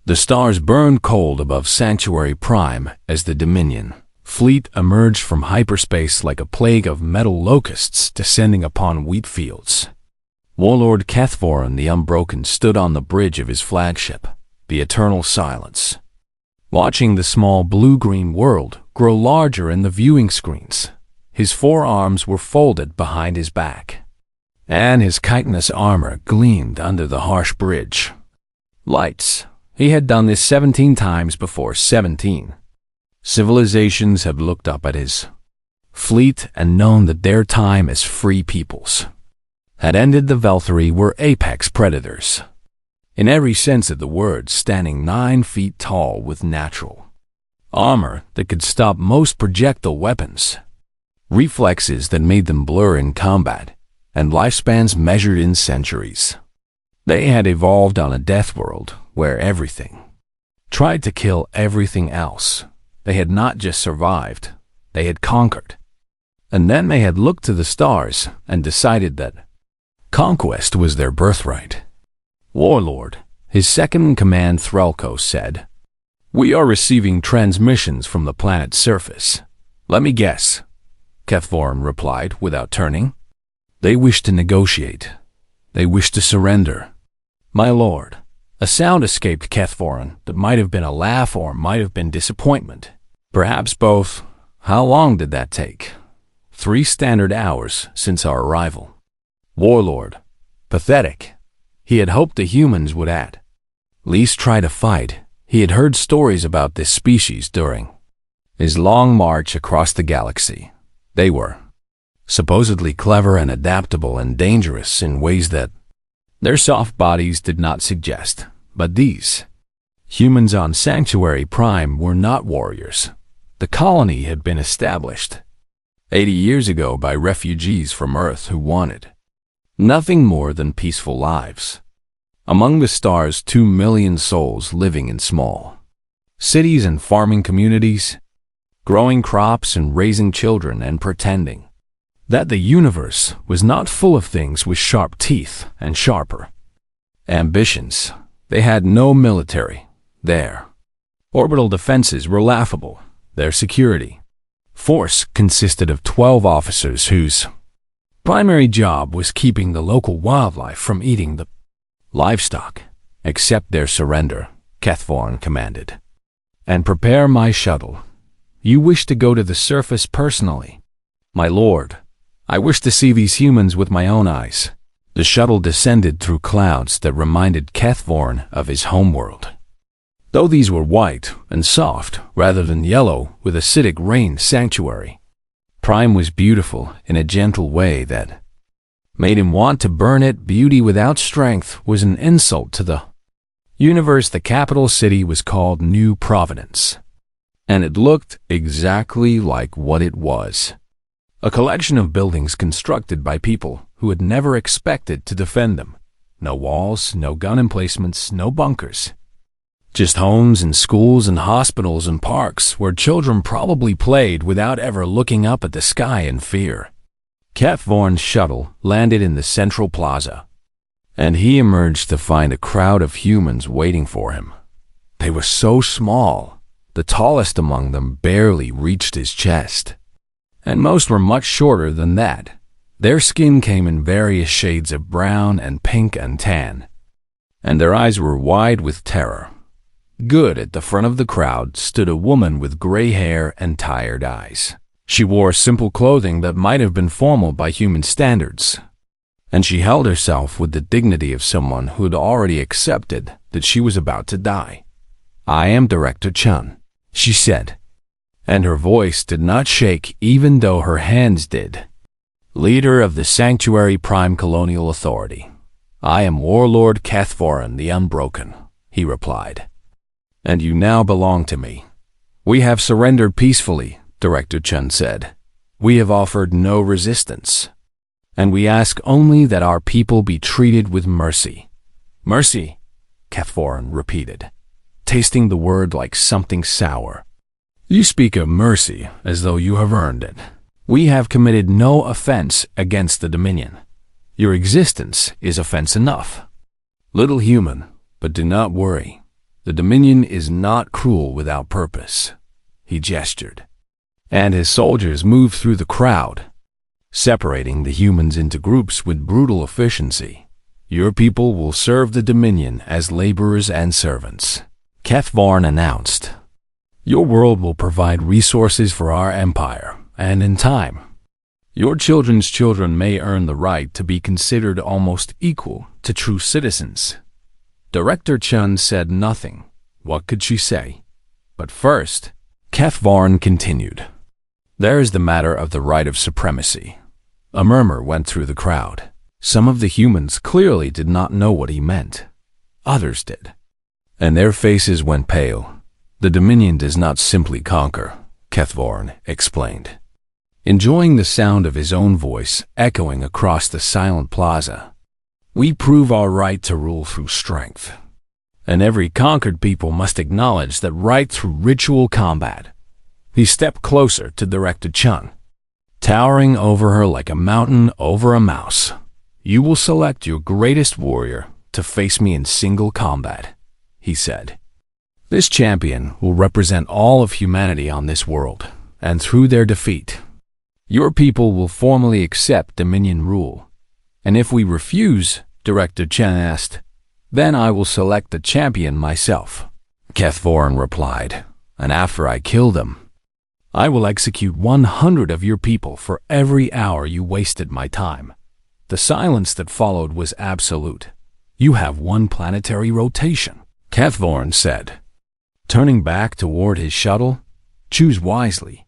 The stars burned cold above Sanctuary Prime as the Dominion fleet emerged from hyperspace like a plague of metal locusts descending upon wheat fields. Warlord Kethvorin the Unbroken stood on the bridge of his flagship, the Eternal Silence, watching the small blue-green world grow larger in the viewing screens. His forearms were folded behind his back, and his chitinous armor gleamed under the harsh bridge lights. He had done this 17 times before. 17 civilizations had looked up at his fleet and known that their time as free peoples had ended. The Velthari were apex predators, in every sense of the word, standing 9 feet tall with natural armor that could stop most projectile weapons, reflexes that made them blur in combat, and lifespans measured in centuries. They had evolved on a death world where everything tried to kill everything else. They had not just survived, they had conquered. And then they had looked to the stars and decided that conquest was their birthright. Warlord, his second-in-command Threlko, said, "We are receiving transmissions from the planet's surface." "Let me guess," Kethvorin replied without turning. "They wish to negotiate. They wish to surrender." "My lord." A sound escaped Kethvorin that might have been a laugh or might have been disappointment. Perhaps both. "How long did that take?" 3 standard hours since our arrival." Warlord. Pathetic. He had hoped the humans would at least try to fight. He had heard stories about this species during his long march across the galaxy. They were supposedly clever and adaptable and dangerous in ways that their soft bodies did not suggest. But these humans on Sanctuary Prime were not warriors. The colony had been established 80 years ago by refugees from Earth who wanted nothing more than peaceful lives. Among the stars, 2 million souls living in small cities and farming communities, growing crops and raising children and pretending that the universe was not full of things with sharp teeth and sharper ambitions. They had no military. Their orbital defenses were laughable. Their security force consisted of 12 officers whose primary job was keeping the local wildlife from eating the livestock. "Accept their surrender," Kethvorin commanded, "and prepare my shuttle. You wish to go to the surface personally?" "My lord, I wish to see these humans with my own eyes." The shuttle descended through clouds that reminded Kethvorin of his homeworld, though these were white and soft rather than yellow with acidic rain. Sanctuary Prime was beautiful in a gentle way that made him want to burn it. Beauty without strength was an insult to the universe. The capital city was called New Providence, and it looked exactly like what it was: a collection of buildings constructed by people who had never expected to defend them. No walls, no gun emplacements, no bunkers. Just homes and schools and hospitals and parks where children probably played without ever looking up at the sky in fear. Kethvorin's shuttle landed in the central plaza, and he emerged to find a crowd of humans waiting for him. They were so small, the tallest among them barely reached his chest, and most were much shorter than that. Their skin came in various shades of brown and pink and tan, and their eyes were wide with terror. Good at the front of the crowd stood a woman with gray hair and tired eyes. She wore simple clothing that might have been formal by human standards, and she held herself with the dignity of someone who had already accepted that she was about to die. "I am Director Chun," she said, and her voice did not shake even though her hands did. "Leader of the Sanctuary Prime Colonial Authority. I am Warlord Kethvorin the Unbroken," he replied, "and you now belong to me." "We have surrendered peacefully," Director Chun said. "We have offered no resistance, and we ask only that our people be treated with mercy." "Mercy," Kethvorin repeated, tasting the word like something sour. "You speak of mercy as though you have earned it. We have committed no offense against the Dominion. Your existence is offense enough. Little human, but do not worry. The Dominion is not cruel without purpose. He gestured. And his soldiers moved through the crowd, separating the humans into groups with brutal efficiency. Your people will serve the Dominion as laborers and servants, Kethvarn announced. Your world will provide resources for our empire, and in time, your children's children may earn the right to be considered almost equal to true citizens. Director Chun said nothing. What could she say? But first, Kethvarn continued. There is the matter of the right of supremacy. A murmur went through the crowd. Some of the humans clearly did not know what he meant. Others did. And their faces went pale. The Dominion does not simply conquer, Kethvarn explained, enjoying the sound of his own voice echoing across the silent plaza. We prove our right to rule through strength. And every conquered people must acknowledge that right through ritual combat. He stepped closer to Director Chun, towering over her like a mountain over a mouse. You will select your greatest warrior to face me in single combat, he said. This champion will represent all of humanity on this world, and through their defeat, your people will formally accept Dominion rule. And if we refuse, Director Chen asked, then I will select the champion myself, Kethvarn replied, and after I kill them, I will execute 100 of your people for every hour you wasted my time. The silence that followed was absolute. You have one planetary rotation, Kethvarn said. Turning back toward his shuttle, choose wisely.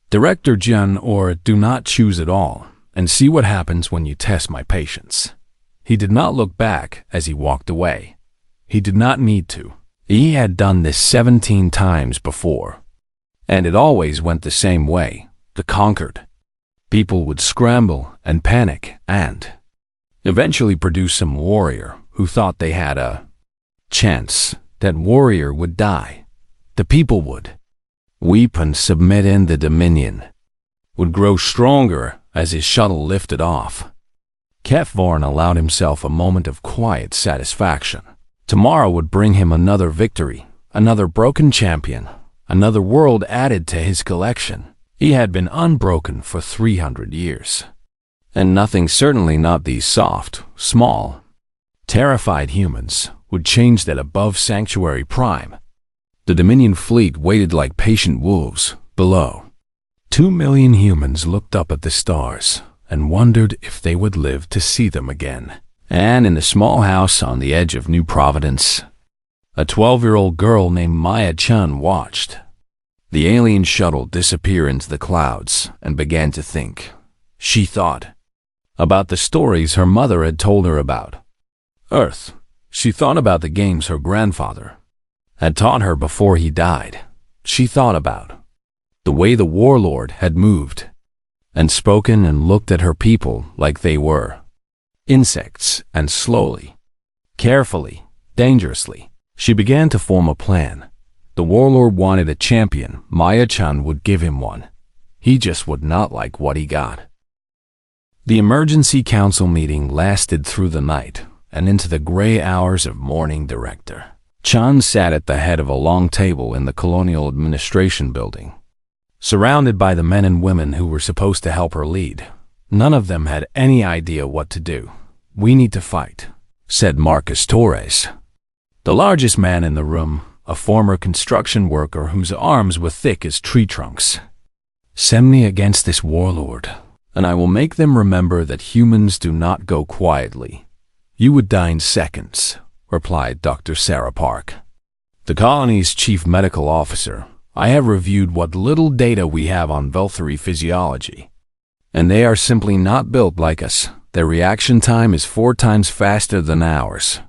Director Jun, or do not choose at all, and see what happens when you test my patience. He did not look back as he walked away. He did not need to. He had done this 17 times before. And it always went the same way. The conquered people would scramble and panic and eventually produce some warrior who thought they had a chance. That warrior would die. The people would weep and submit, and the Dominion would grow stronger as his shuttle lifted off. Kethvarn allowed himself a moment of quiet satisfaction. Tomorrow would bring him another victory, another broken champion, another world added to his collection. He had been unbroken for 300 years. And nothing, certainly not these soft, small, terrified humans, would change that above Sanctuary Prime. The Dominion fleet waited like patient wolves below. 2 million humans looked up at the stars and wondered if they would live to see them again. And in the small house on the edge of New Providence, a 12-year-old girl named Maya Chun watched the alien shuttle disappear into the clouds and began to think. She thought about the stories her mother had told her about Earth. She thought about the games her grandfather had taught her before he died. She thought about the way the Warlord had moved and spoken and looked at her people like they were insects, and slowly, carefully, dangerously, she began to form a plan. The Warlord wanted a champion. Maya Chun would give him one. He just would not like what he got. The emergency council meeting lasted through the night and into the gray hours of morning. Director Chun sat at the head of a long table in the Colonial Administration building, surrounded by the men and women who were supposed to help her lead. None of them had any idea what to do. We need to fight, said Marcus Torres, the largest man in the room, a former construction worker whose arms were thick as tree trunks. Send me against this warlord, and I will make them remember that humans do not go quietly. You would die in seconds, replied Dr. Sarah Park, the colony's chief medical officer. I have reviewed what little data we have on Velthari physiology, and they are simply not built like us. Their reaction time is 4 times faster than ours.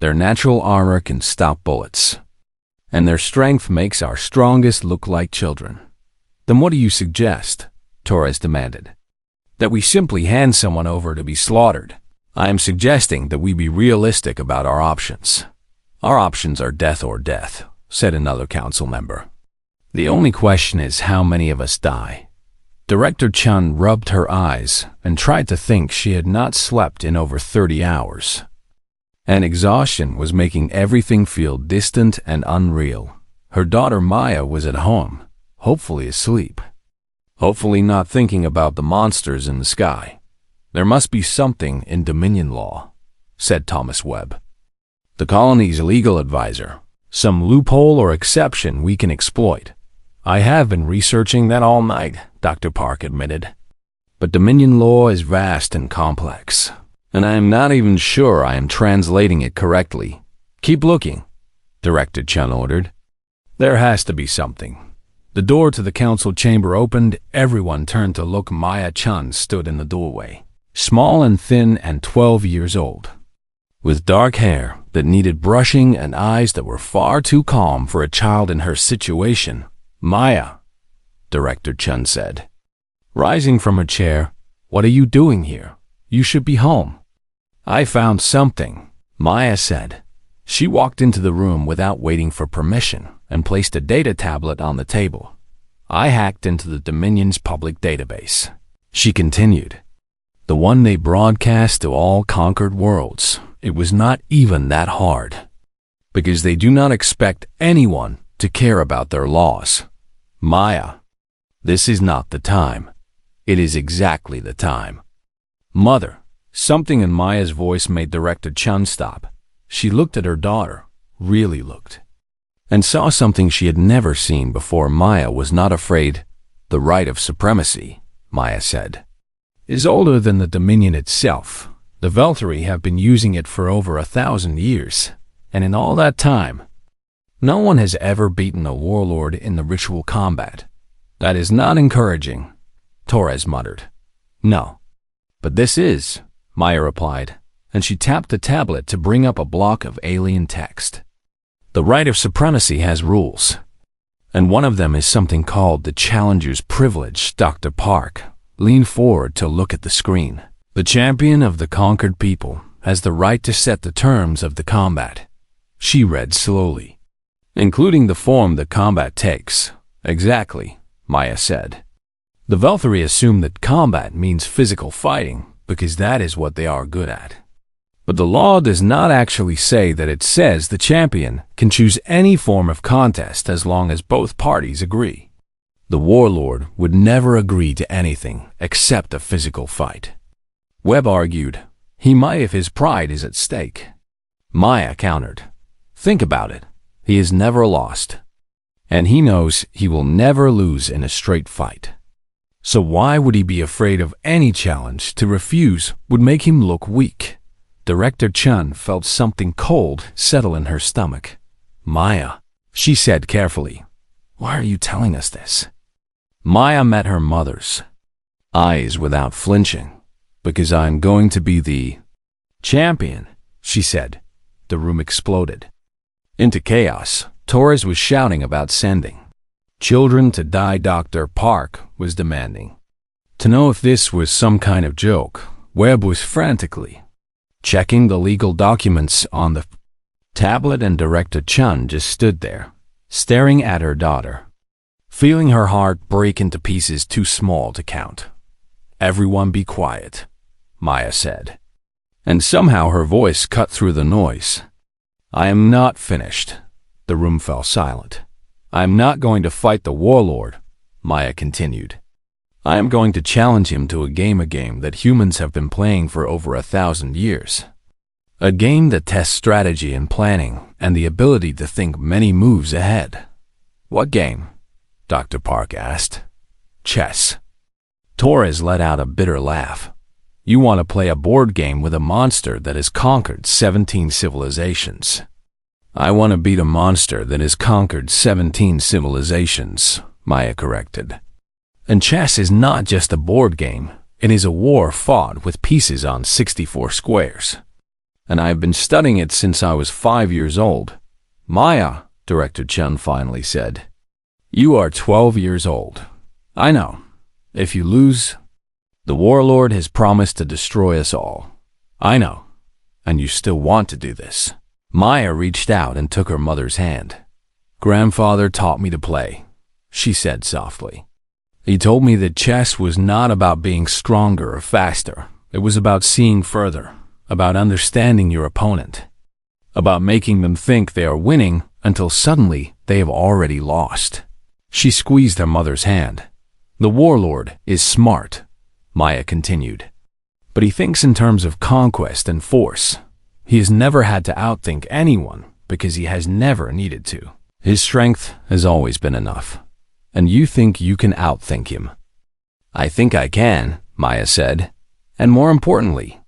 Their natural armor can stop bullets, and their strength makes our strongest look like children. Then what do you suggest? Torres demanded. That we simply hand someone over to be slaughtered. I am suggesting that we be realistic about our options. Our options are death or death, said another council member. The only question is how many of us die. Director Chun rubbed her eyes and tried to think. She had not slept in over 30 hours. and exhaustion was making everything feel distant and unreal. Her daughter Maya was at home, hopefully asleep. Hopefully not thinking about the monsters in the sky. "There must be something in Dominion law," said Thomas Webb, the colony's legal advisor. "Some loophole or exception we can exploit." "I have been researching that all night," Dr. Park admitted. "But Dominion law is vast and complex, and I am not even sure I am translating it correctly." "Keep looking," Director Chun ordered. "There has to be something." The door to the council chamber opened. Everyone turned to look. Maya Chun stood in the doorway, small and thin and 12 years old, with dark hair that needed brushing and eyes that were far too calm for a child in her situation. "Maya," Director Chun said, rising from her chair, "what are you doing here? You should be home." "I found something," Maya said. She walked into the room without waiting for permission and placed a data tablet on the table. "I hacked into the Dominion's public database," she continued. "The one they broadcast to all conquered worlds. It was not even that hard, because they do not expect anyone to care about their laws." "Maya, this is not the time." "It is exactly the time." "Mother," something in Maya's voice made Director Chun stop. She looked at her daughter, really looked, and saw something she had never seen before. Maya was not afraid. "The right of supremacy," Maya said, "is older than the Dominion itself. The Veltari have been using it for over 1,000 years, and in all that time, no one has ever beaten a warlord in the ritual combat." "That is not encouraging," Torres muttered. "No, but this is," Maya replied, and she tapped the tablet to bring up a block of alien text. "The right of supremacy has rules, and one of them is something called the Challenger's Privilege." Dr. Park leaned forward to look at the screen. "The champion of the conquered people has the right to set the terms of the combat," she read slowly, "including the form the combat takes." "Exactly," Maya said. "The Veltari assume that combat means physical fighting because that is what they are good at. But the law does not actually say that. It says the champion can choose any form of contest as long as both parties agree. The warlord would never agree to anything except a physical fight." Webb argued. "He might if his pride is at stake." Maya countered. "Think about it. He has never lost, and he knows he will never lose in a straight fight. So why would he be afraid of any challenge? To refuse would make him look weak." Director Chun felt something cold settle in her stomach. "Maya," she said carefully, "why are you telling us this?" Maya met her mother's eyes without flinching. "Because I'm going to be the champion," she said. The room exploded into chaos. Torres was shouting about sending children to die. Dr. Park was demanding to know if this was some kind of joke. Webb was frantically checking the legal documents on the tablet, and Director Chun just stood there, staring at her daughter, feeling her heart break into pieces too small to count. "Everyone be quiet," Maya said, and somehow her voice cut through the noise. "I am not finished." The room fell silent. "I am not going to fight the warlord," Maya continued. "I am going to challenge him to a game that humans have been playing for over 1,000 years. A game that tests strategy and planning and the ability to think many moves ahead." "What game?" Dr. Park asked. "Chess." Torres let out a bitter laugh. "You want to play a board game with a monster that has conquered 17 civilizations." "I want to beat a monster that has conquered 17 civilizations," Maya corrected. "And chess is not just a board game. It is a war fought with pieces on 64 squares. And I've been studying it since I was 5 years old." "Maya," Director Chun finally said, "you are 12 years old. I know. If you lose, the warlord has promised to destroy us all. I know. And you still want to do this." Maya reached out and took her mother's hand. "Grandfather taught me to play," she said softly. "He told me that chess was not about being stronger or faster. It was about seeing further, about understanding your opponent. about making them think they are winning until suddenly they have already lost. She squeezed her mother's hand. The Warlord is smart, Maya continued. But he thinks in terms of conquest and force. He has never had to outthink anyone because he has never needed to. His strength has always been enough. And you think you can outthink him? I think I can, Maya said. And more importantly,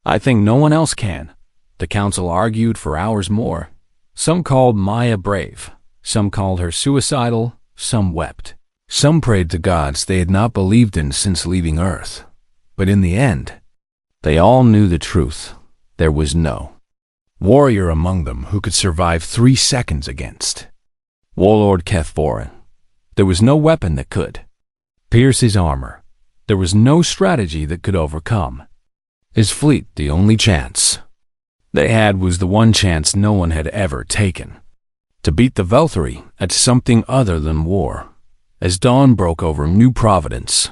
I think no one else can. The council argued for hours more. Some called Maya brave. Some called her suicidal. Some wept. Some prayed to gods they had not believed in since leaving Earth. But in the end, they all knew the truth. There was no warrior among them who could survive 3 seconds against Warlord Kethvorin. There was no weapon that could pierce his armor. There was no strategy that could overcome his fleet. The only chance they had was the one chance no one had ever taken, to beat the Velthari at something other than war. As dawn broke over New Providence,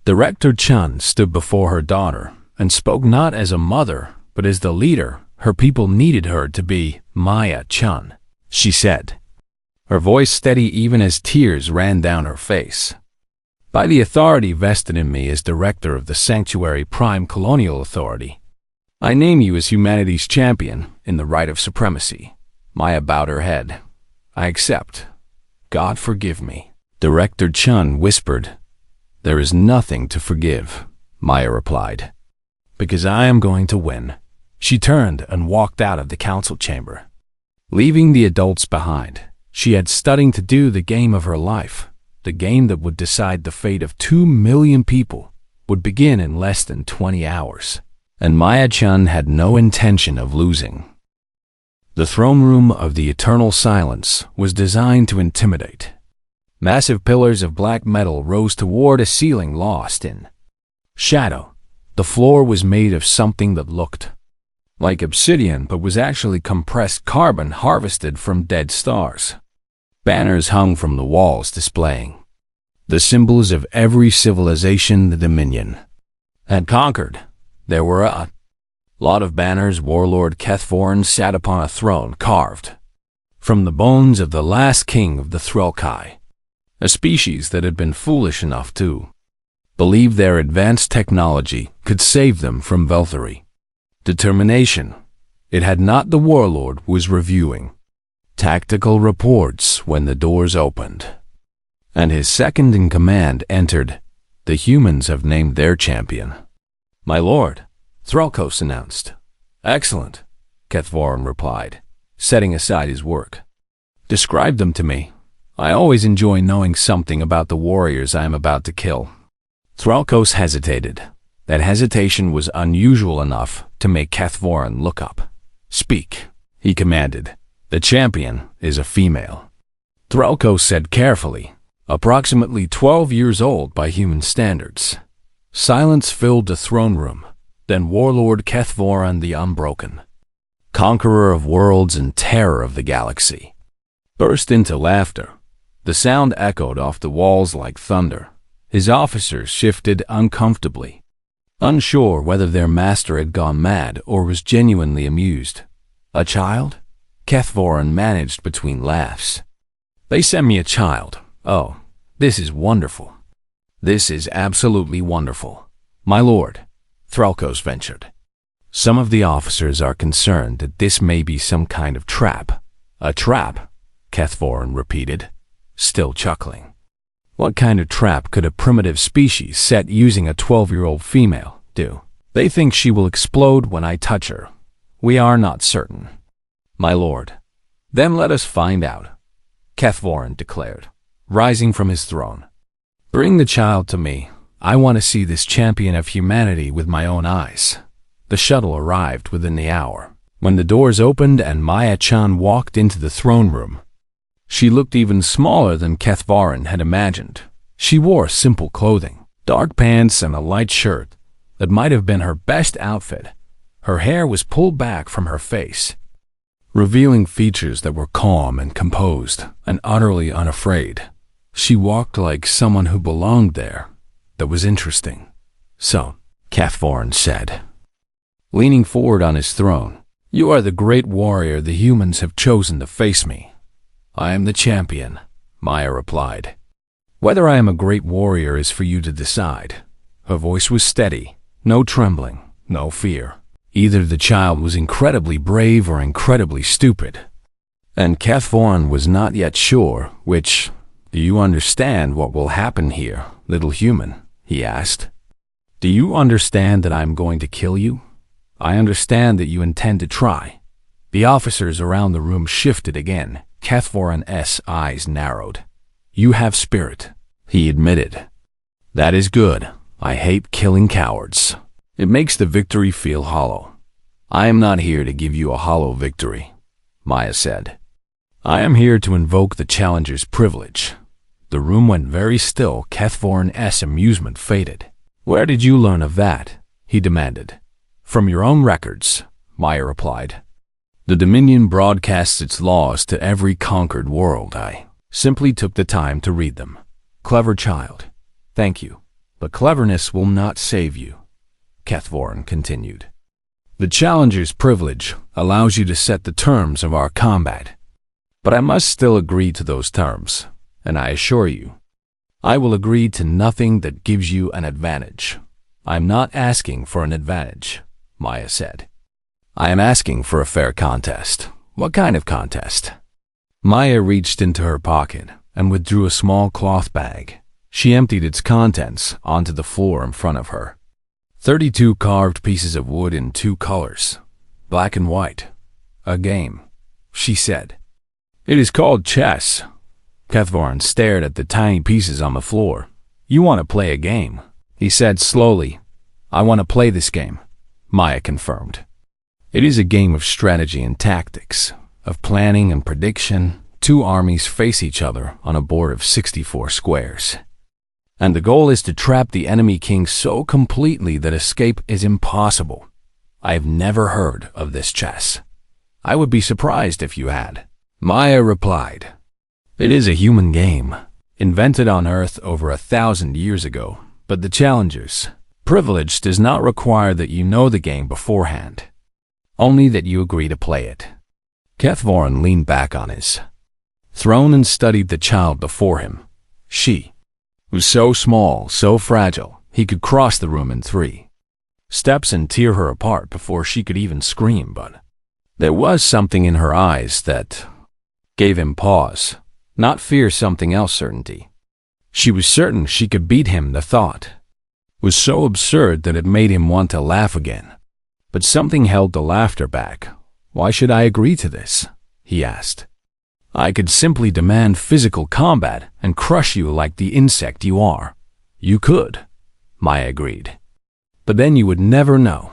Director Chun stood before her daughter and spoke not as a mother, but as the leader her people needed her to be. Maya Chun, she said, her voice steady even as tears ran down her face. By the authority vested in me as director of the Sanctuary Prime Colonial Authority, I name you as humanity's champion in the right of supremacy. Maya bowed her head. I accept. God forgive me. Director Chun whispered. There is nothing to forgive, Maya replied, because I am going to win. She turned and walked out of the council chamber, leaving the adults behind. She had studying to do the game of her life. The game that would decide the fate of 2 million people would begin in less than 20 hours. And Maya Chun had no intention of losing. The throne room of the Eternal Silence was designed to intimidate. Massive pillars of black metal rose toward a ceiling lost in shadow. The floor was made of something that looked like obsidian but was actually compressed carbon harvested from dead stars. Banners hung from the walls displaying the symbols of every civilization the Dominion had conquered. There were a lot of banners. Warlord Kethvorin sat upon a throne carved from the bones of the last king of the Threlkai, a species that had been foolish enough to believe their advanced technology could save them from Velthari. Determination. It had not. The Warlord was reviewing tactical reports when the doors opened, and his second-in-command entered. The humans have named their champion. My lord, Threlkos announced. Excellent, Kethvorin replied, setting aside his work. Describe them to me. I always enjoy knowing something about the warriors I am about to kill. Threlkos hesitated. That hesitation was unusual enough to make Kethvorin look up. Speak, he commanded. The champion is a female. Threlkos said carefully, approximately 12 years old by human standards. Silence filled the throne room. Then Warlord Kethvorin the Unbroken, conqueror of worlds and terror of the galaxy, burst into laughter. The sound echoed off the walls like thunder. His officers shifted uncomfortably, unsure whether their master had gone mad or was genuinely amused. A child? Kethvorin managed between laughs. They sent me a child. Oh, this is wonderful. This is absolutely wonderful. My lord, Threlkos ventured. Some of the officers are concerned that this may be some kind of trap. A trap? Kethvorin repeated, still chuckling. What kind of trap could a primitive species set using a 12-year-old female do? They think she will explode when I touch her. We are not certain. My lord. Then let us find out, Kethvorin declared, rising from his throne. Bring the child to me. I want to see this champion of humanity with my own eyes. The shuttle arrived within the hour. When the doors opened and Maya Chun walked into the throne room, she looked even smaller than Kethvorin had imagined. She wore simple clothing, dark pants and a light shirt that might have been her best outfit. Her hair was pulled back from her face, revealing features that were calm and composed and utterly unafraid. She walked like someone who belonged there. That was interesting. So, Kethvorin said, leaning forward on his throne, You are the great warrior the humans have chosen to face me. I am the champion, Maya replied. Whether I am a great warrior is for you to decide. Her voice was steady, no trembling, no fear. Either the child was incredibly brave or incredibly stupid. And Kethvorin was not yet sure which. Do you understand what will happen here, little human? He asked. Do you understand that I am going to kill you? I understand that you intend to try. The officers around the room shifted again. Kethvorin's eyes narrowed. You have spirit, he admitted. That is good. I hate killing cowards. It makes the victory feel hollow. I am not here to give you a hollow victory, Maya said. I am here to invoke the challenger's privilege. The room went very still. Kethvorin's amusement faded. Where did you learn of that? He demanded. From your own records, Maya replied. The Dominion broadcasts its laws to every conquered world. I simply took the time to read them. Clever child. Thank you. But cleverness will not save you, Kethvorin continued. The challenger's privilege allows you to set the terms of our combat. But I must still agree to those terms, and I assure you, I will agree to nothing that gives you an advantage. I am not asking for an advantage, Maya said. I am asking for a fair contest. What kind of contest? Maya reached into her pocket and withdrew a small cloth bag. She emptied its contents onto the floor in front of her. 32 carved pieces of wood in 2 colors, black and white. A game, she said. It is called chess. Kethvorin stared at the tiny pieces on the floor. You want to play a game, he said slowly. I want to play this game, Maya confirmed. It is a game of strategy and tactics, of planning and prediction. 2 armies face each other on a board of 64 squares. And the goal is to trap the enemy king so completely that escape is impossible. I have never heard of this chess. I would be surprised if you had. Maya replied. It is a human game, invented on Earth over 1,000 years ago, but the challenger's privilege does not require that you know the game beforehand, only that you agree to play it. Kethvorin leaned back on his throne and studied the child before him. She was so small, so fragile, he could cross the room in 3 steps and tear her apart before she could even scream, but there was something in her eyes that gave him pause. Not fear, something else, certainty. She was certain she could beat him. The thought was so absurd that it made him want to laugh again. But something held the laughter back. Why should I agree to this? He asked. I could simply demand physical combat and crush you like the insect you are. You could, Maya agreed. But then you would never know.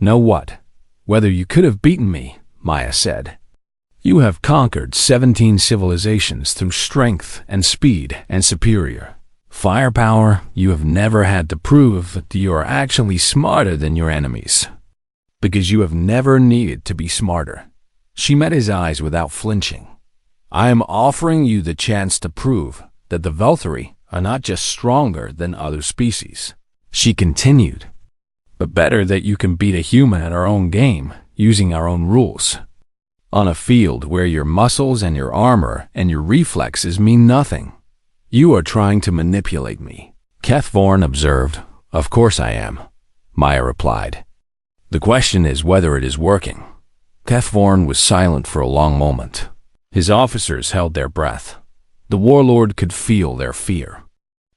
Know what? Whether you could have beaten me, Maya said. You have conquered 17 civilizations through strength and speed and superior firepower. You have never had to prove that you are actually smarter than your enemies, because you have never needed to be smarter. She met his eyes without flinching. I am offering you the chance to prove that the Velthari are not just stronger than other species, she continued, but better, that you can beat a human at our own game, using our own rules. On a field where your muscles and your armor and your reflexes mean nothing. You are trying to manipulate me, Kethvorin observed. Of course I am, Maya replied. The question is whether it is working. Kethvorin was silent for a long moment. His officers held their breath. The warlord could feel their fear,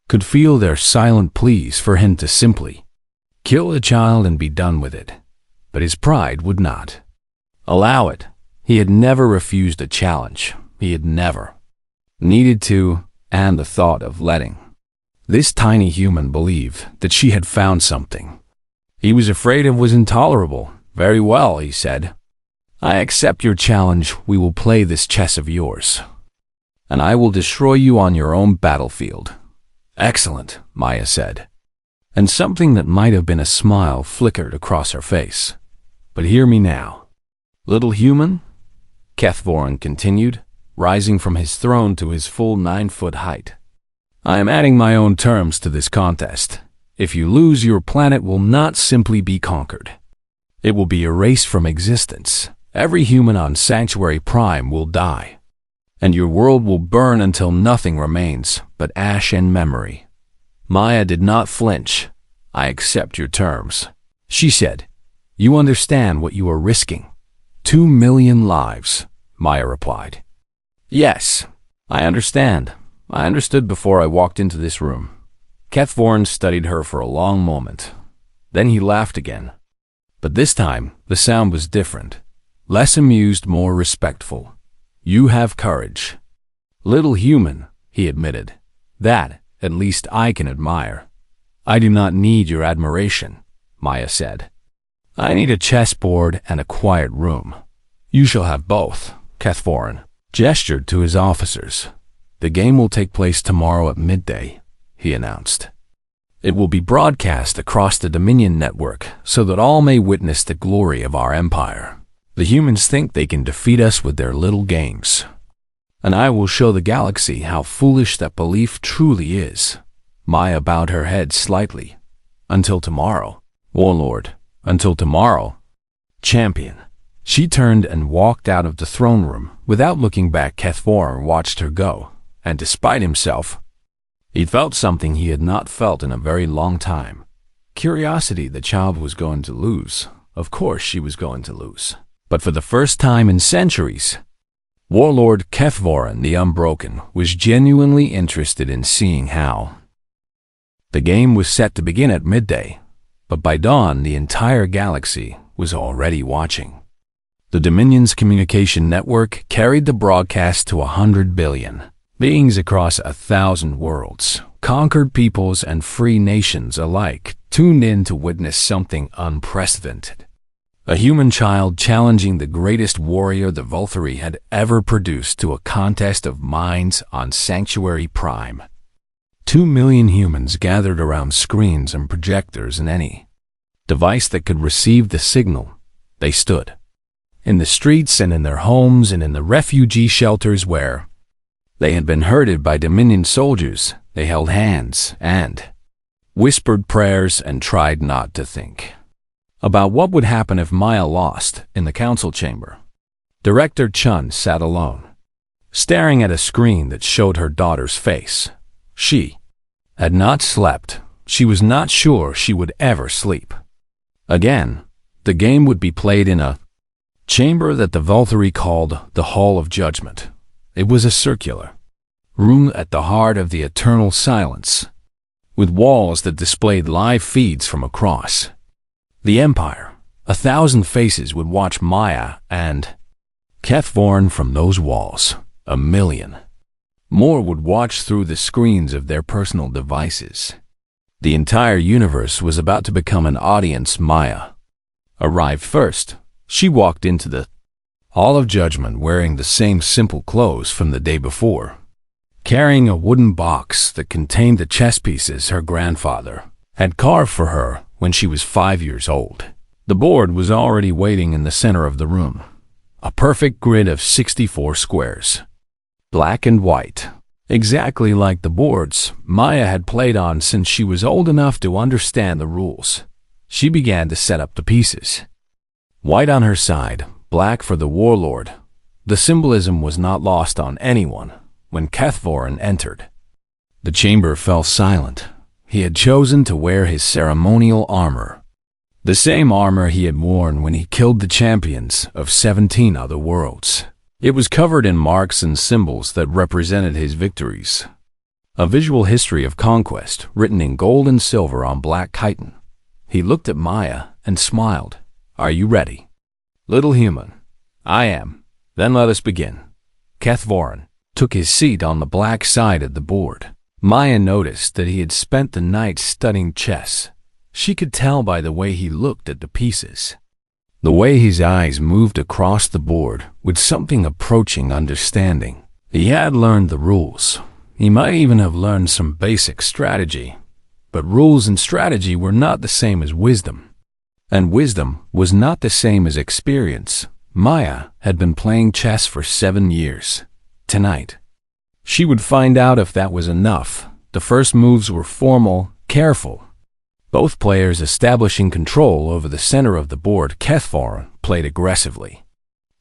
could feel their silent pleas for him to simply kill the child and be done with it. But his pride would not allow it. He had never refused a challenge. He had never needed to, and the thought of letting this tiny human believe that she had found something he was afraid of was intolerable. Very well, he said. I accept your challenge. We will play this chess of yours, and I will destroy you on your own battlefield. Excellent, Maya said, and something that might have been a smile flickered across her face. But hear me now, little human, Kethvorin continued, rising from his throne to his full 9-foot height. I am adding my own terms to this contest. If you lose, your planet will not simply be conquered. It will be erased from existence. Every human on Sanctuary Prime will die, and your world will burn until nothing remains but ash and memory." Maya did not flinch. "I accept your terms," she said. "You understand what you are risking." 2 million lives, Maya replied. "Yes, I understand. I understood before I walked into this room." Kethvorin studied her for a long moment. Then he laughed again. But this time, the sound was different. Less amused, more respectful. "You have courage." "Little human," he admitted. "That, at least, I can admire." "I do not need your admiration," Maya said. "I need a chessboard and a quiet room." "You shall have both," Kethvorin gestured to his officers. "The game will take place tomorrow at midday," he announced. "It will be broadcast across the Dominion network so that all may witness the glory of our empire. The humans think they can defeat us with their little games, and I will show the galaxy how foolish that belief truly is." Maya bowed her head slightly. "Until tomorrow, Warlord. Until tomorrow, Champion." She turned and walked out of the throne room. Without looking back, Kethvorin watched her go, and despite himself, he felt something he had not felt in a very long time. Curiosity. The child was going to lose. Of course she was going to lose. But for the first time in centuries, Warlord Kethvorin the Unbroken was genuinely interested in seeing how. The game was set to begin at midday, but by dawn the entire galaxy was already watching. The Dominion's communication network carried the broadcast to 100 billion. Beings across 1,000 worlds, conquered peoples and free nations alike, tuned in to witness something unprecedented. A human child challenging the greatest warrior the Vulturi had ever produced to a contest of minds on Sanctuary Prime. 2 million humans gathered around screens and projectors, and any device that could receive the signal. They stood in the streets and in their homes and in the refugee shelters where they had been herded by Dominion soldiers. They held hands and whispered prayers and tried not to think about what would happen if Maya lost. In the council chamber, Director Chun sat alone, staring at a screen that showed her daughter's face. She had not slept. She was not sure she would ever sleep. Again, the game would be played in a chamber that the Vulturi called the Hall of Judgment. It was a circular room at the heart of the eternal silence, with walls that displayed live feeds from across the Empire. 1,000 faces would watch Maya and Kethvorin from those walls. 1,000,000 more would watch through the screens of their personal devices. The entire universe was about to become an audience. Maya arrived first. She walked into the Hall of Judgment wearing the same simple clothes from the day before, carrying a wooden box that contained the chess pieces her grandfather had carved for her when she was 5 years old. The board was already waiting in the center of the room, a perfect grid of 64 squares, black and white, exactly like the boards Maya had played on since she was old enough to understand the rules. She began to set up the pieces. White on her side, black for the Warlord. The symbolism was not lost on anyone when Kethvorin entered. The chamber fell silent. He had chosen to wear his ceremonial armor, the same armor he had worn when he killed the champions of 17 other worlds. It was covered in marks and symbols that represented his victories. A visual history of conquest written in gold and silver on black chitin. He looked at Maya and smiled. "Are you ready, little human?" "I am." "Then let us begin." Kethvorin took his seat on the black side of the board. Maya noticed that he had spent the night studying chess. She could tell by the way he looked at the pieces, the way his eyes moved across the board with something approaching understanding. He had learned the rules. He might even have learned some basic strategy. But rules and strategy were not the same as wisdom. And wisdom was not the same as experience. Maya had been playing chess for 7 years. Tonight, she would find out if that was enough. The first moves were formal, careful, both players establishing control over the center of the board. Kethvorin played aggressively.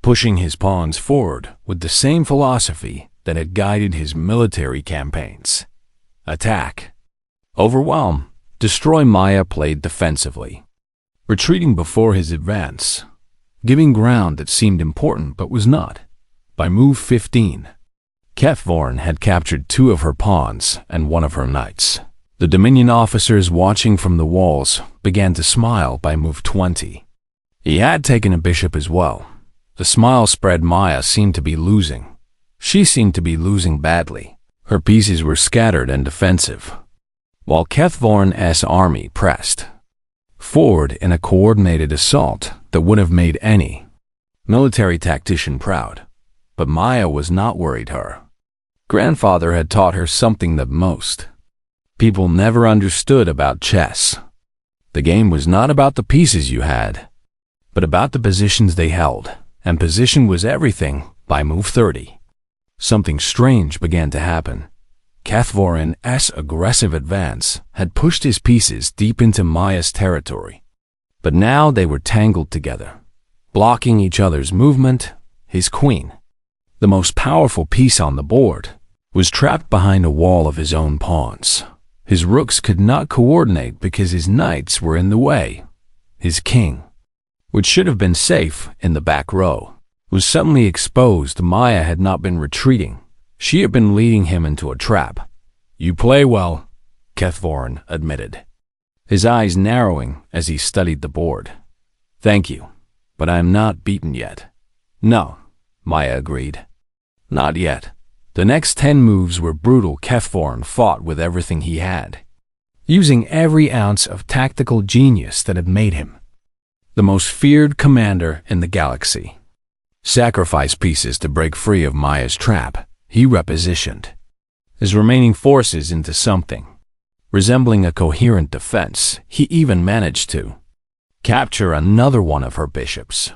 pushing his pawns forward with the same philosophy that had guided his military campaigns. Attack. Overwhelm. Destroy. Maya played defensively, retreating before his advance, giving ground that seemed important but was not. By move 15, Kethvorn had captured 2 of her pawns and 1 of her knights. The Dominion officers watching from the walls began to smile by move 20. He had taken a bishop as well. The smile spread. Maya seemed to be losing. She seemed to be losing badly. Her pieces were scattered and defensive, while Kethvorn's army pressed forward in a coordinated assault that would have made any military tactician proud. But Maya was not worried. Her grandfather had taught her something that most people never understood about chess. The game was not about the pieces you had, but about the positions they held, and position was everything. By move 30, something strange began to happen. Kethvorn's aggressive advance had pushed his pieces deep into Maya's territory, but now they were tangled together, blocking each other's movement. His queen, the most powerful piece on the board, was trapped behind a wall of his own pawns. His rooks could not coordinate because his knights were in the way. His king, which should have been safe in the back row, was suddenly exposed. Maya had not been retreating. She had been leading him into a trap. "You play well," Kethvorn admitted, his eyes narrowing as he studied the board. "Thank you, but I am not beaten yet." "No," Maya agreed. "Not yet." The next 10 moves were brutal. Kethvorn fought with everything he had, using every ounce of tactical genius that had made him the most feared commander in the galaxy. Sacrifice pieces to break free of Maya's trap, he repositioned his remaining forces into something resembling a coherent defense. He even managed to capture another one of her bishops,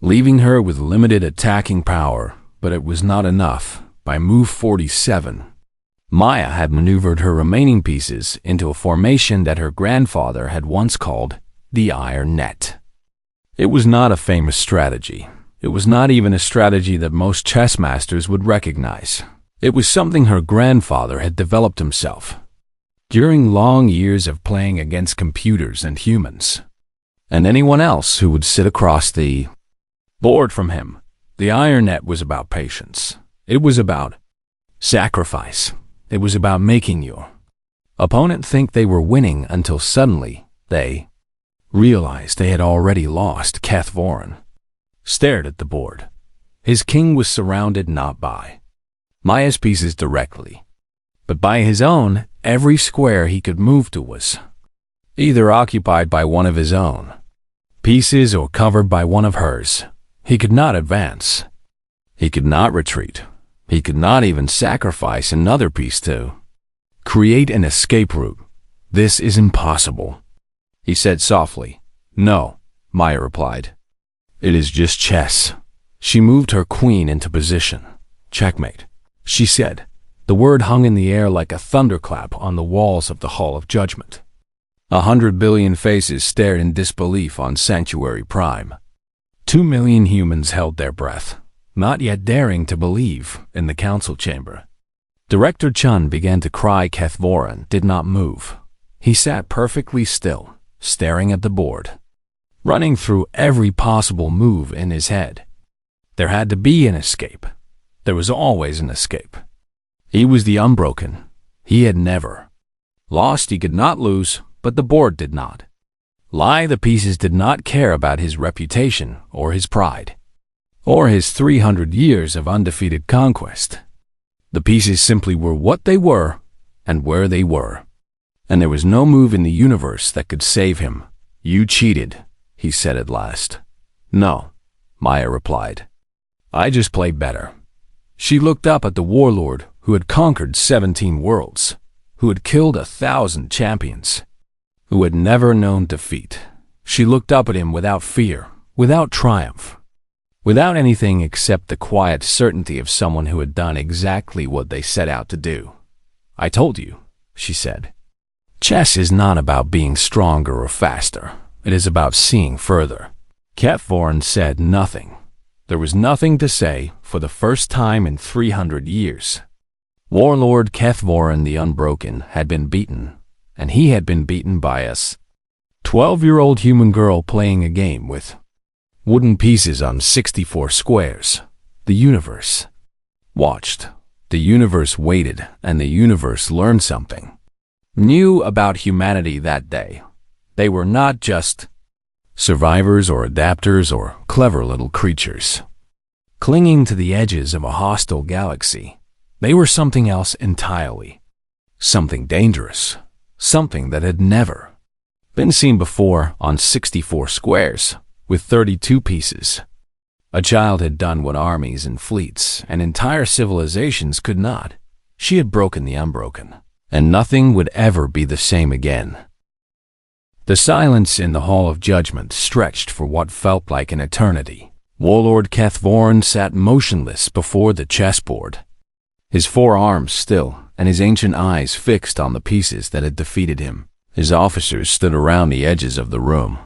leaving her with limited attacking power, but it was not enough. By move 47, Maya had maneuvered her remaining pieces into a formation that her grandfather had once called the Iron Net. It was not a famous strategy. It was not even a strategy that most chess masters would recognize. It was something her grandfather had developed himself during long years of playing against computers and humans, and anyone else who would sit across the board from him. The Iron Net was about patience. It was about sacrifice. It was about making your opponent think they were winning until suddenly they realized they had already lost. Kethvorn stared at the board. His king was surrounded not by Maya's pieces directly, but by his own. Every square he could move to was either occupied by one of his own pieces or covered by one of hers. He could not advance. He could not retreat. He could not even sacrifice another piece to create an escape route. "This is impossible," he said softly. "No," Maya replied. "It is just chess." She moved her queen into position. "Checkmate," she said. The word hung in the air like a thunderclap on the walls of the Hall of Judgment. 100 billion faces stared in disbelief on Sanctuary Prime. 2 million humans held their breath, not yet daring to believe in the council chamber. Director Chun began to cry. Kethvorn did not move. He sat perfectly still, staring at the board, running through every possible move in his head. There had to be an escape. There was always an escape. He was the unbroken. He had never lost. He could not lose, but the board did not lie. The pieces did not care about his reputation or his pride or his 300 years of undefeated conquest. The pieces simply were what they were and where they were, and there was no move in the universe that could save him. "You cheated," he said at last. "No," Maya replied. "I just played better." She looked up at the Warlord who had conquered 17 worlds, who had killed 1,000 champions, who had never known defeat. She looked up at him without fear, without triumph, without anything except the quiet certainty of someone who had done exactly what they set out to do. "I told you," she said. "Chess is not about being stronger or faster. It is about seeing further." Kethvorn said nothing. There was nothing to say for the first time in 300 years. Warlord Kethvorin the Unbroken had been beaten, and he had been beaten by us. 12-year-old human girl playing a game with wooden pieces on 64 squares. The universe watched. The universe waited, and the universe learned something new about humanity that day. They were not just survivors or adapters or clever little creatures clinging to the edges of a hostile galaxy. They were something else entirely. Something dangerous. Something that had never been seen before on 64 squares with 32 pieces. A child had done what armies and fleets and entire civilizations could not. She had broken the unbroken, and nothing would ever be the same again. The silence in the Hall of Judgment stretched for what felt like an eternity. Warlord Kethvorin sat motionless before the chessboard, his forearms still and his ancient eyes fixed on the pieces that had defeated him. His officers stood around the edges of the room,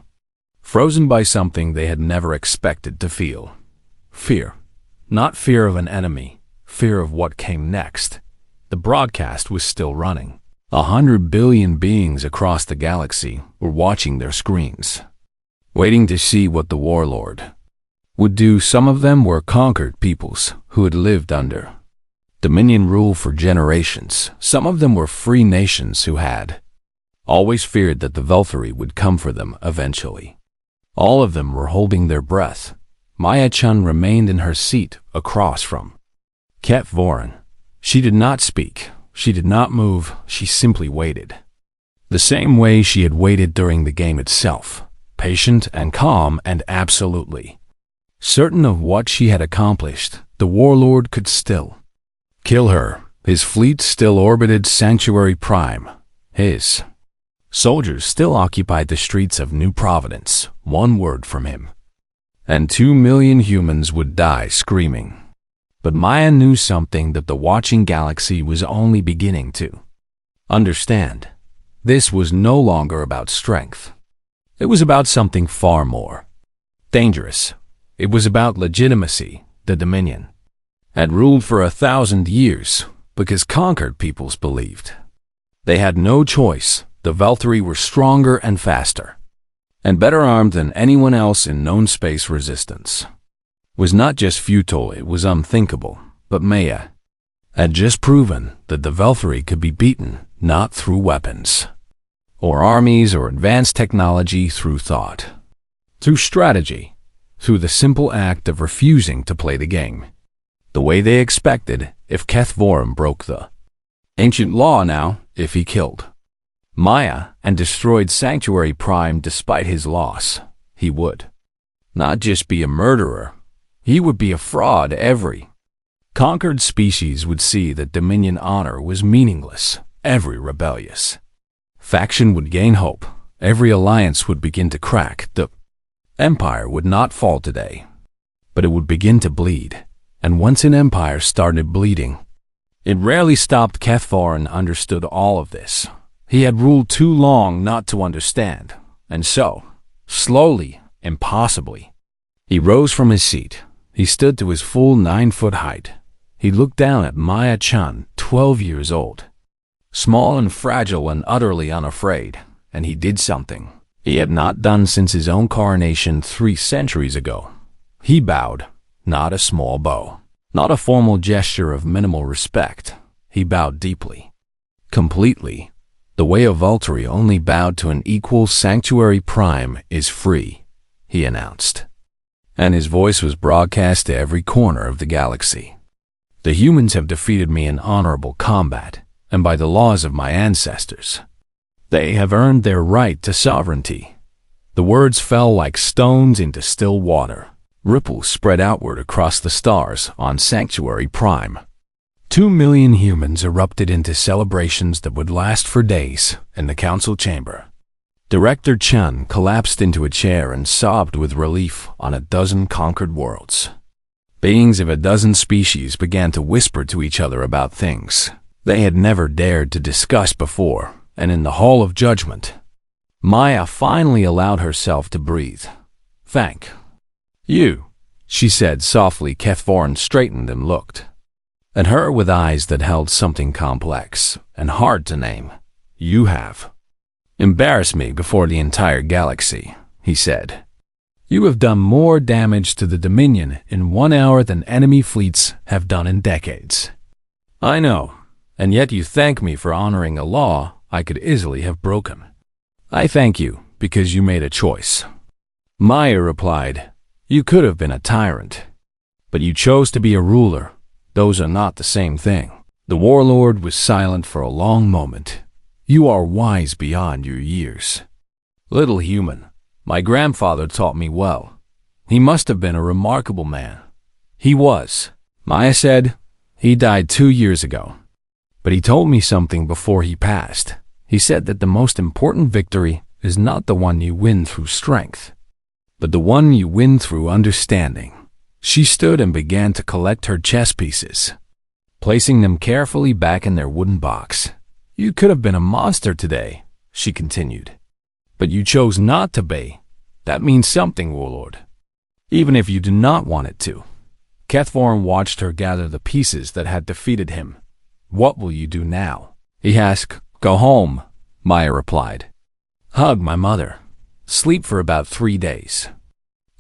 frozen by something they had never expected to feel. Fear. Not fear of an enemy, fear of what came next. The broadcast was still running. 100 billion beings across the galaxy were watching their screens, waiting to see what the Warlord would do. Some of them were conquered peoples who had lived under Dominion rule for generations. Some of them were free nations who had always feared that the Velthory would come for them eventually. All of them were holding their breath. Maya-chan remained in her seat across from Kethvorin. She did not speak. She did not move. She simply waited. The same way she had waited during the game itself, patient and calm and absolutely certain of what she had accomplished. The Warlord could still kill her. His fleet still orbited Sanctuary Prime. His soldiers still occupied the streets of New Providence. One word from him, and 2 million humans would die screaming. But Maya knew something that the watching galaxy was only beginning to understand. This was no longer about strength. It was about something far more dangerous. It was about legitimacy. The Dominion had ruled for 1,000 years because conquered peoples believed they had no choice. The Velthory were stronger and faster and better armed than anyone else in known space. Resistance was not just futile, it was unthinkable. But Maya had just proven that the Velthory could be beaten not through weapons or armies or advanced technology, through thought, through strategy, through the simple act of refusing to play the game the way they expected. If Kethvorin broke the ancient law now, if he killed Maya and destroyed Sanctuary Prime despite his loss, he would not just be a murderer, he would be a fraud. Every conquered species would see that Dominion honor was meaningless. Every rebellious faction would gain hope. Every alliance would begin to crack. The empire would not fall today, but it would begin to bleed. And once an empire started bleeding, it rarely stopped. Kethvorin understood all of this. He had ruled too long not to understand, and so, slowly, impossibly, he rose from his seat. He stood to his full 9-foot height. He looked down at Maya-chan, 12 years old, small and fragile and utterly unafraid, and he did something he had not done since his own coronation 3 centuries ago. He bowed. Not a small bow, not a formal gesture of minimal respect. He bowed deeply, completely, the way a Velthory only bowed to an equal. Sanctuary Prime is free, he announced, and his voice was broadcast to every corner of the galaxy. The humans have defeated me in honorable combat, and by the laws of my ancestors, they have earned their right to sovereignty. The words fell like stones into still water. Ripples spread outward across the stars on Sanctuary Prime. 2 million humans erupted into celebrations that would last for days in the council chamber. Director Chun collapsed into a chair and sobbed with relief. On a dozen conquered worlds, beings of a dozen species began to whisper to each other about things they had never dared to discuss before. And in the Hall of Judgment, Maya finally allowed herself to breathe. Thank you, she said softly. Kethvorin straightened and looked at her with eyes that held something complex and hard to name. You have embarrassed me before the entire galaxy, he said. You have done more damage to the Dominion in 1 hour than enemy fleets have done in decades. I know, and yet you thank me for honoring a law I could easily have broken. I thank you because you made a choice. Maya replied, you could have been a tyrant, but you chose to be a ruler. Those are not the same thing. The Warlord was silent for a long moment. You are wise beyond your years. Little human, my grandfather taught me well. He must have been a remarkable man. He was. Maya said, he died 2 years ago. But he told me something before he passed. He said that the most important victory is not the one you win through strength, but the one you win through understanding. She stood and began to collect her chess pieces, placing them carefully back in their wooden box. You could have been a monster today, she continued, but you chose not to be. That means something, Warlord, even if you do not want it to. Kethvorin watched her gather the pieces that had defeated him. What will you do now? He asked. Go home, Maya replied. Hug my mother. Sleep for about 3 days.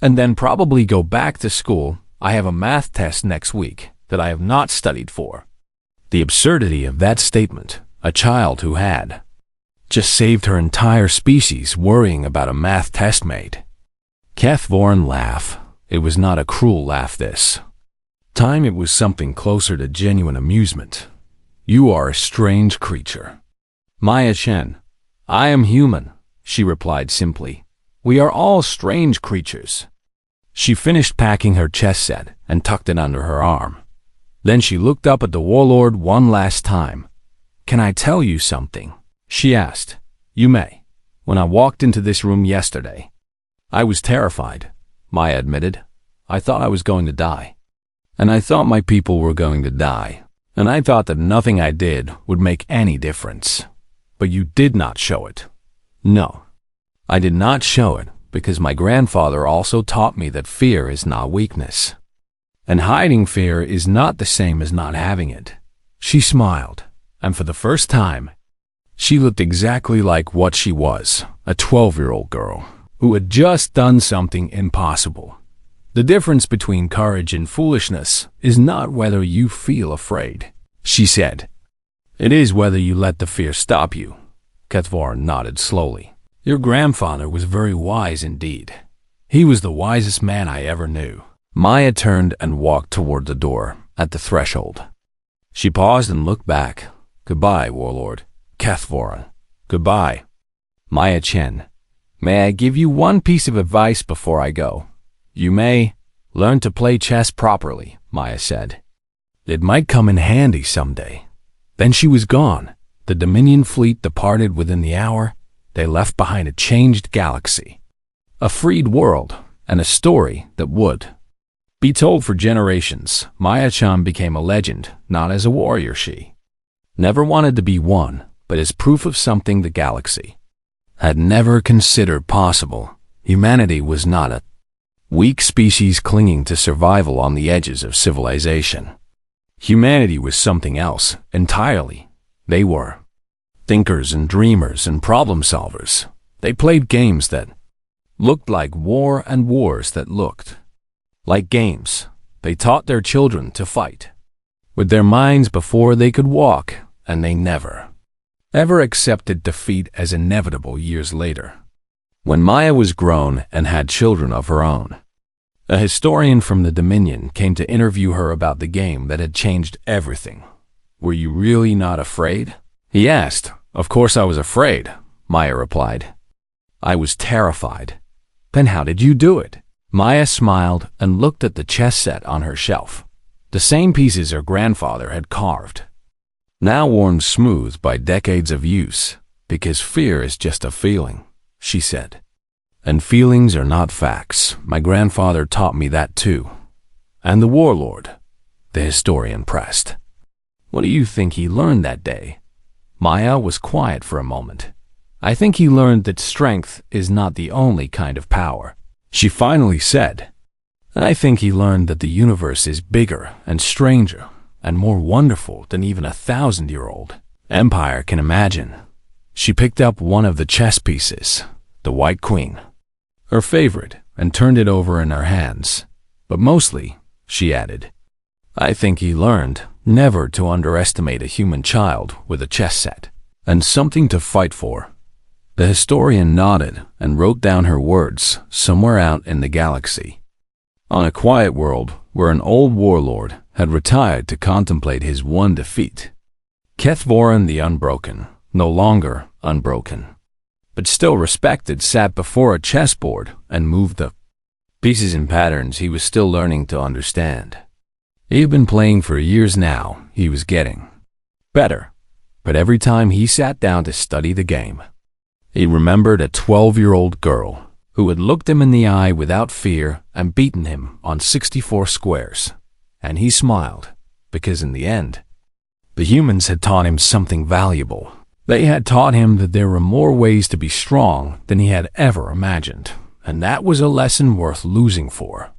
And then probably go back to school. I have a math test next week that I have not studied for. The absurdity of that statement. A child who had just saved her entire species worrying about a math test mate. Kethvorin laughed. It was not a cruel laugh this time. It was something closer to genuine amusement. You are a strange creature. Maya Chen. I am human, she replied simply. We are all strange creatures. She finished packing her chess set and tucked it under her arm. Then she looked up at the Warlord one last time. Can I tell you something? She asked. You may. When I walked into this room yesterday, I was terrified, Maya admitted. I thought I was going to die. And I thought my people were going to die. And I thought that nothing I did would make any difference. But you did not show it. No, I did not show it because my grandfather also taught me that fear is not weakness. And hiding fear is not the same as not having it. She smiled, and for the first time, she looked exactly like what she was, a 12-year-old girl who had just done something impossible. The difference between courage and foolishness is not whether you feel afraid, she said. It is whether you let the fear stop you. Kethvorin nodded slowly. Your grandfather was very wise indeed. He was the wisest man I ever knew. Maya turned and walked toward the door at the threshold. She paused and looked back. Goodbye, Warlord. Kethvorin. Goodbye. Maya Chen. May I give you one piece of advice before I go? You may learn to play chess properly, Maya said. It might come in handy someday. Then she was gone. The Dominion fleet departed within the hour. They left behind a changed galaxy, a freed world, and a story that would be told for generations. Maya Chan became a legend, not as a warrior she never wanted to be one, but as proof of something the galaxy had never considered possible. Humanity was not a weak species clinging to survival on the edges of civilization. Humanity was something else entirely. They were thinkers and dreamers and problem solvers. They played games that looked like war and wars that looked like games. They taught their children to fight with their minds before they could walk, and they never, ever accepted defeat as inevitable years later. When Maya was grown and had children of her own, a historian from the Dominion came to interview her about the game that had changed everything. Were you really not afraid? He asked. Of course I was afraid, Maya replied. I was terrified. Then how did you do it? Maya smiled and looked at the chess set on her shelf. The same pieces her grandfather had carved, now worn smooth by decades of use, because fear is just a feeling, she said. And feelings are not facts. My grandfather taught me that too. And the Warlord, the historian pressed. What do you think he learned that day? Maya was quiet for a moment. I think he learned that strength is not the only kind of power, she finally said. I think he learned that the universe is bigger and stranger and more wonderful than even a 1,000-year-old empire can imagine. She picked up one of the chess pieces, the White Queen, her favorite, and turned it over in her hands. But mostly, she added, I think he learned never to underestimate a human child with a chess set and something to fight for. The historian nodded and wrote down her words somewhere out in the galaxy. On a quiet world where an old warlord had retired to contemplate his one defeat, Kethvoran the Unbroken, no longer unbroken, but still respected, sat before a chessboard and moved the pieces and patterns he was still learning to understand. He had been playing for years now. He was getting better, but every time he sat down to study the game, he remembered a 12-year-old girl who had looked him in the eye without fear and beaten him on 64 squares. And he smiled, because in the end, the humans had taught him something valuable. They had taught him that there were more ways to be strong than he had ever imagined, and that was a lesson worth losing for.